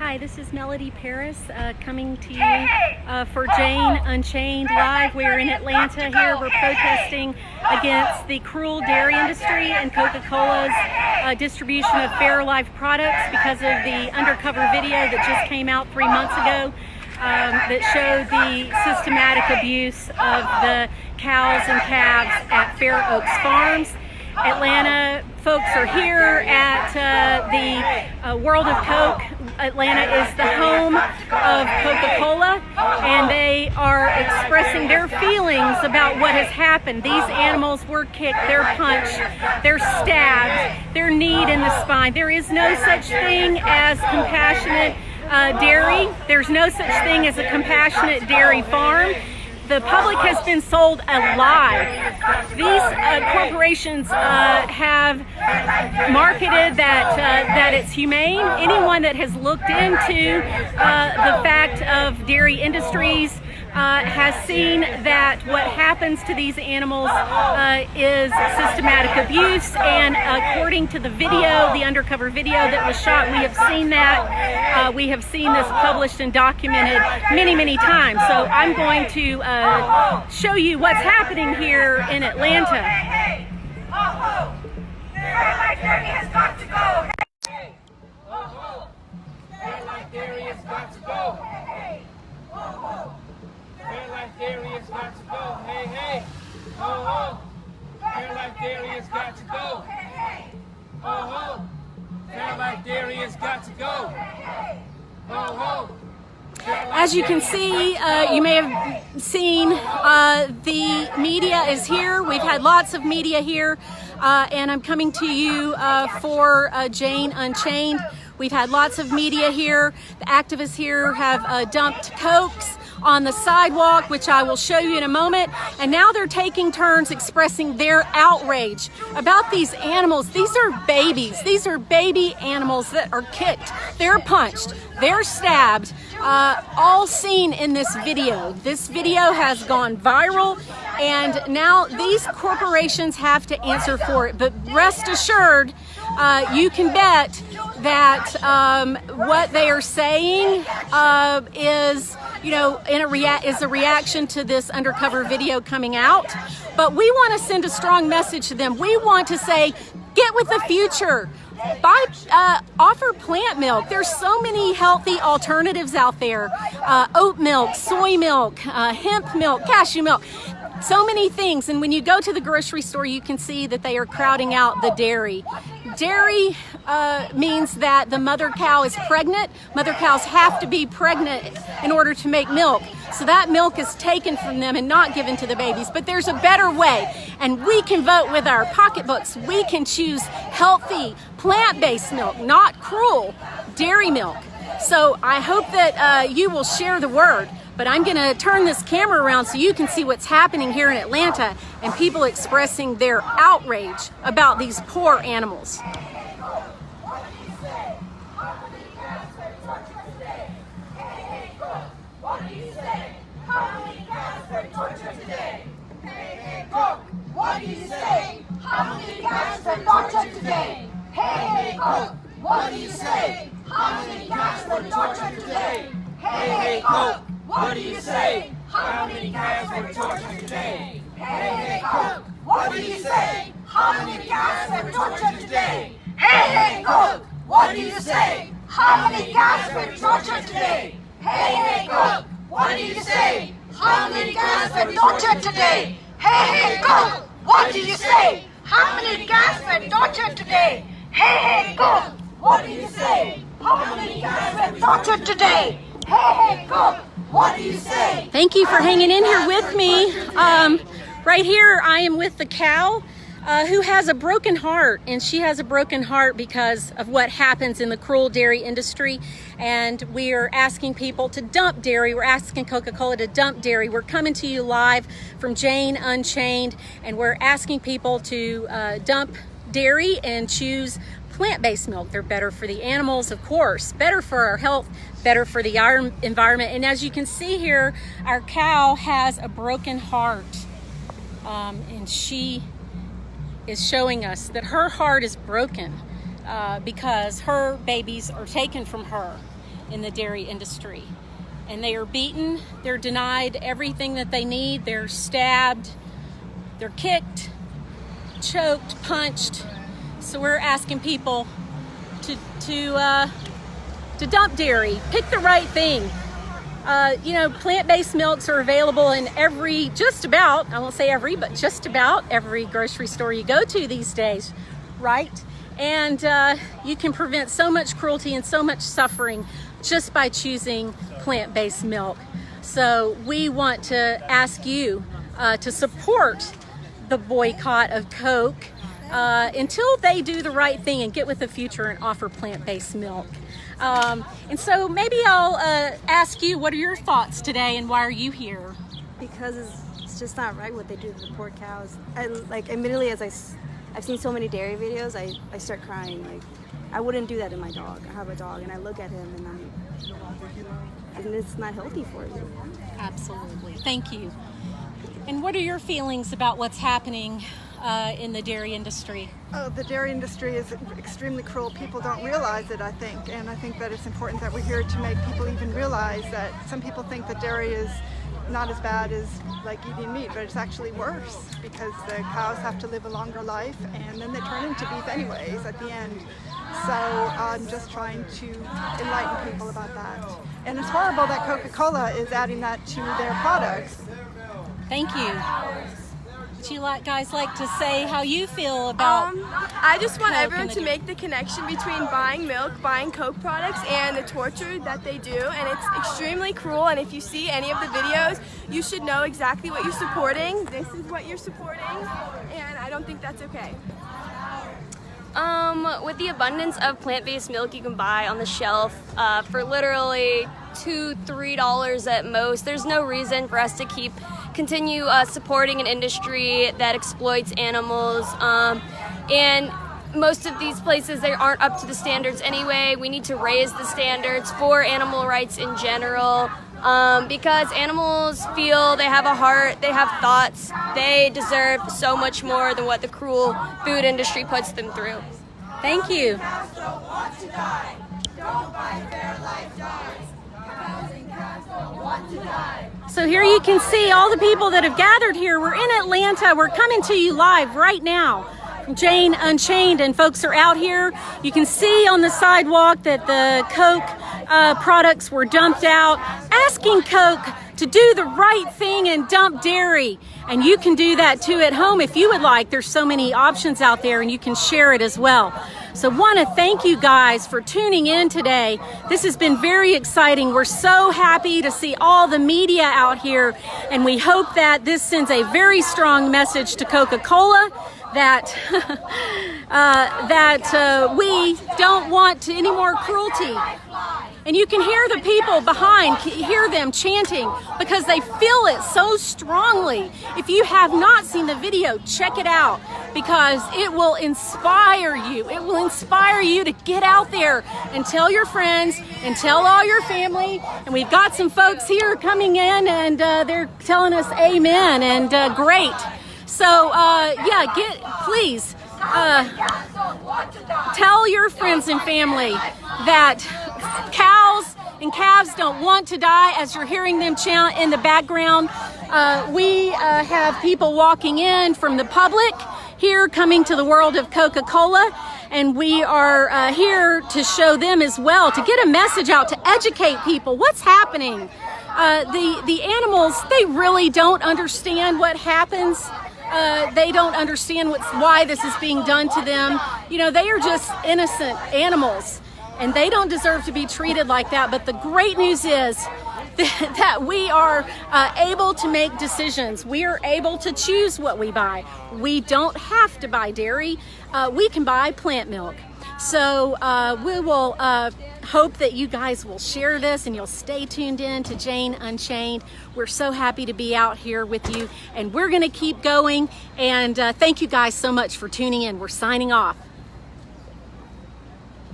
Hi, this is Melody Paris coming to you for Jane Unchained Live. We're in Atlanta here. We're protesting against the cruel dairy industry and Coca-Cola's distribution of Fairlife products because of the undercover video that just came out 3 months ago that showed the systematic abuse of the cows and calves at Fair Oaks Farms. Atlanta folks are here at the World of Coke. Atlanta is the home of Coca-Cola, and they are expressing their feelings about what has happened. These animals were kicked, they're punched, they're stabbed, they're kneed in the spine. There is no such thing as compassionate dairy. There's no such thing as a compassionate dairy farm. The public has been sold a lie. These corporations have marketed that it's humane. Anyone that has looked into the fact of dairy industries has seen that what happens to these animals is systematic abuse, and according to the video, the undercover video that was shot, we have seen that. We have seen this published and documented many times. So I'm going to show you what's happening here in Atlanta. Hey, ho, ho. Fairlife Dairy has got to go. Hey, ho, ho. Fairlife Dairy has got to go. Hey, ho, ho. Fairlife Dairy has got to go. Hey, hey, ho, ho. Fairlife Dairy has got to go. Hey, hey, ho, ho. Fairlife Dairy has got to go. Hey, ho, ho. As you can see, you may have seen the media is here. We've had lots of media here, and I'm coming to you for Jane Unchained. We've had lots of media here. The activists here have dumped Cokes on the sidewalk, which I will show you in a moment. And now they're taking turns expressing their outrage about these animals. These are babies. These are baby animals that are kicked. They're punched. They're stabbed. All seen in this video. This video has gone viral, and now these corporations have to answer for it. But rest assured, you can bet that what they are saying is, you know, is a reaction to this undercover video coming out. But we want to send a strong message to them. We want to say, get with the future. Offer plant milk. There's so many healthy alternatives out there. Oat milk, soy milk, hemp milk, cashew milk. So many things. And when you go to the grocery store, you can see that they are crowding out the dairy. Dairy means that the mother cow is pregnant. Mother cows have to be pregnant in order to make milk. So that milk is taken from them and not given to the babies. But there's a better way, and we can vote with our pocketbooks. We can choose healthy, plant-based milk, not cruel dairy milk. So I hope that you will share the word. But I'm going to turn this camera around so you can see what's happening here in Atlanta and people expressing their outrage about these poor animals. What do you say? How many cows were tortured today? Hey, hey, Coke. What do you say? How many cows were tortured today? Hey, hey, Coke. What do you say? How many cows were tortured today? Hey, hey, Coke. What do you say? How many cows were tortured today? Hey, hey, Coke. What do you say? How many cows were tortured today? Hey, hey, Coke. What do you say? How many cows were tortured today? Hey, hey, Coke. What do you say? How many cows were tortured today? Hey, hey, Coke. What do you say? How many cows were tortured today? Hey, hey, Coke. What do you say? How many cows were tortured today? Hey, hey, Coke. What do you say? Thank you for hanging in here with me. Right here, I am with the cow who has a broken heart, and she has a broken heart because of what happens in the cruel dairy industry. And we are asking people to dump dairy. We're asking Coca-Cola to dump dairy. We're coming to you live from Jane Unchained, and we're asking people to dump dairy and choose plant-based milk. They're better for the animals, of course, better for our health, better for the environment. And as you can see here, our cow has a broken heart, and she is showing us that her heart is broken because her babies are taken from her in the dairy industry. And they are beaten, they're denied everything that they need, they're stabbed, they're kicked, choked, punched. So we're asking people to dump dairy, pick the right thing. Plant-based milks are available in just about, I won't say every, but just about every grocery store you go to these days, right? And you can prevent so much cruelty and so much suffering just by choosing plant-based milk. So we want to ask you to support the boycott of Coke until they do the right thing and get with the future and offer plant-based milk. And so maybe I'll ask you, what are your thoughts today and why are you here? Because it's just not right what they do to the poor cows. Immediately as I've seen so many dairy videos, I start crying. Like, I wouldn't do that to my dog. I have a dog and I look at him and it's not healthy for you. Absolutely. Thank you. And what are your feelings about what's happening in the dairy industry? Oh, the dairy industry is extremely cruel. People don't realize it, I think. And I think that it's important that we're here to make people even realize that some people think that dairy is not as bad as like eating meat, but it's actually worse because the cows have to live a longer life and then they turn into beef anyways at the end. So I'm just trying to enlighten people about that. And it's horrible that Coca-Cola is adding that to their products. Thank you. Would you guys like to say how you feel about I just want Coke everyone to make the connection between buying milk, buying Coke products, and the torture that they do, and it's extremely cruel. And if you see any of the videos, you should know exactly what you're supporting. This is what you're supporting, and I don't think that's okay. With the abundance of plant-based milk you can buy on the shelf for literally $2-3 at most, there's no reason for us to continue supporting an industry that exploits animals. And most of these places, they aren't up to the standards anyway. We need to raise the standards for animal rights in general. Because animals feel, they have a heart, they have thoughts, they deserve so much more than what the cruel food industry puts them through. Thank you. Cows don't want to die. Don't buy Fairlife dogs. Cows and calves don't want to die. So here you can see all the people that have gathered here. We're in Atlanta. We're coming to you live right now from Jane Unchained, and folks are out here. You can see on the sidewalk that the Coke products were dumped out, asking Coke to do the right thing and dump dairy. And you can do that too at home if you would like. There's so many options out there and you can share it as well. So want to thank you guys for tuning in today. This has been very exciting. We're so happy to see all the media out here, and we hope that this sends a very strong message to Coca-Cola that we don't want any more cruelty. And you can hear the people behind, hear them chanting because they feel it so strongly. If you have not seen the video, check it out because it will inspire you. It will inspire you to get out there and tell your friends and tell all your family. And we've got some folks here coming in and they're telling us amen and great. So please tell your friends and family that cows and calves don't want to die. As you're hearing them chant in the background, we have people walking in from the public here coming to the world of Coca-Cola, and we are here to show them as well, to get a message out, to educate people what's happening. The animals, they really don't understand what happens. They don't understand why this is being done to them. You know, they are just innocent animals and they don't deserve to be treated like that. But the great news is that we are able to make decisions. We are able to choose what we buy. We don't have to buy dairy. We can buy plant milk. So we will hope that you guys will share this and you'll stay tuned in to Jane Unchained. We're so happy to be out here with you, and we're going to keep going. And thank you guys so much for tuning in. We're signing off.